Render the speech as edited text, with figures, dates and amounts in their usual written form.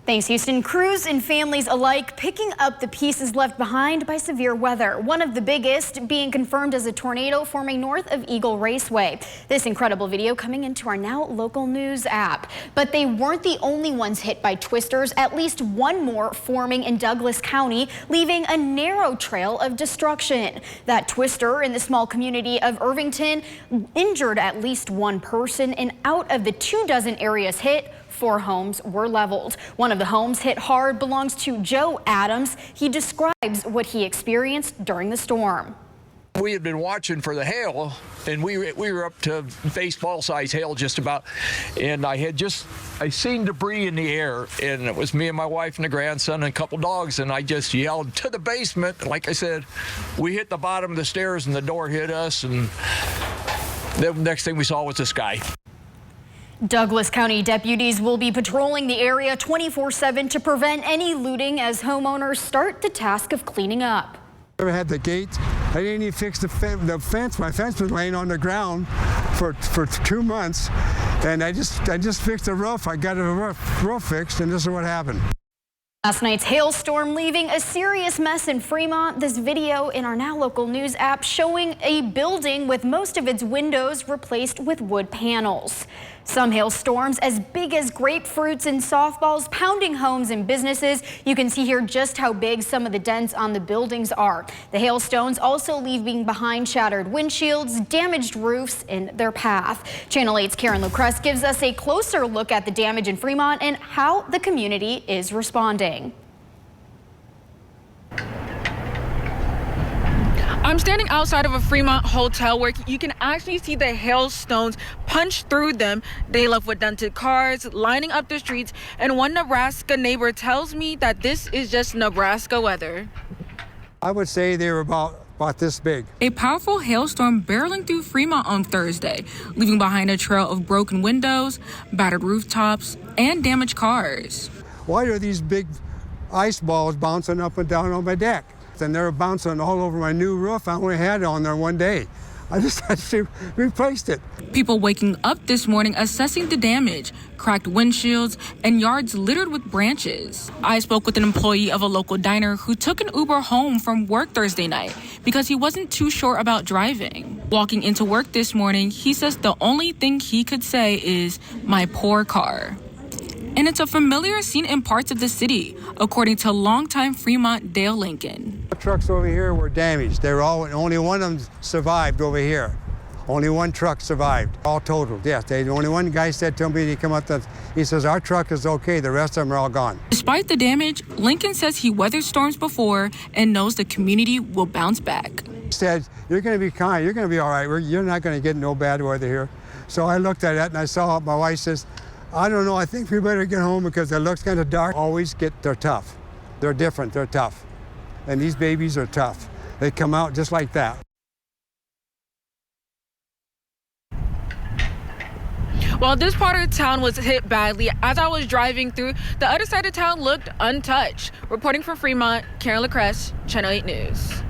Thanks, Houston. Crews and families alike picking up the pieces left behind by severe weather. One of the biggest being confirmed as a tornado forming north of Eagle Raceway. This incredible video coming into our Now Local News app. But they weren't the only ones hit by twisters. At least one more forming in Douglas County, leaving a narrow trail of destruction. That twister in the small community of Irvington injured at least one person, and out of the 24 areas hit, 4 homes were leveled. One of the homes hit hard belongs to Joe Adams. He describes what he experienced during the storm. We had been watching for the hail, and we were up to baseball size hail just about, and I seen debris in the air, and it was me and my wife and the grandson and a couple dogs, and I just yelled to the basement. Like I said, we hit the bottom of the stairs and the door hit us, and the next thing we saw was the sky. Douglas County deputies will be patrolling the area 24/7 to prevent any looting as homeowners start the task of cleaning up. I had the gates. I didn't even fix the fence. My fence was laying on the ground for 2 months, and I just fixed the roof. I got the roof fixed, and this is what happened. Last night's hailstorm leaving a serious mess in Fremont. This video in our Now Local News app showing a building with most of its windows replaced with wood panels. Some hailstorms as big as grapefruits and softballs pounding homes and businesses. You can see here just how big some of the dents on the buildings are. The hailstones also leaving behind shattered windshields, damaged roofs in their path. Channel 8's Karen Lucrest gives us a closer look at the damage in Fremont and how the community is responding. I'm standing outside of a Fremont hotel where you can actually see the hailstones punch through them. They left with dented cars lining up the streets, and one Nebraska neighbor tells me that this is just Nebraska weather. I would say they were about this big. A powerful hailstorm barreling through Fremont on Thursday, leaving behind a trail of broken windows, battered rooftops, and damaged cars. Why are these big ice balls bouncing up and down on my deck? And they're bouncing all over my new roof. I only had it on there one day. I just had to replace it. People waking up this morning assessing the damage, cracked windshields, and yards littered with branches. I spoke with an employee of a local diner who took an Uber home from work Thursday night because he wasn't too sure about driving. Walking into work this morning, he says the only thing he could say is, "My poor car." And it's a familiar scene in parts of the city, according to longtime Fremont Dale Lincoln. The trucks over here were damaged. Only one of them survived over here. Only one truck survived, all totaled. Yes, only one guy said to me, he says, our truck is okay, the rest of them are all gone. Despite the damage, Lincoln says he weathered storms before and knows the community will bounce back. He said, you're going to be kind, you're going to be all right, you're not going to get no bad weather here. So I looked at that and I saw my wife says, I don't know, I think we better get home because it looks kind of dark. They're tough. They're different, they're tough. And these babies are tough. They come out just like that. While this part of town was hit badly, as I was driving through, the other side of town looked untouched. Reporting from Fremont, Karen Lucrest, Channel 8 News.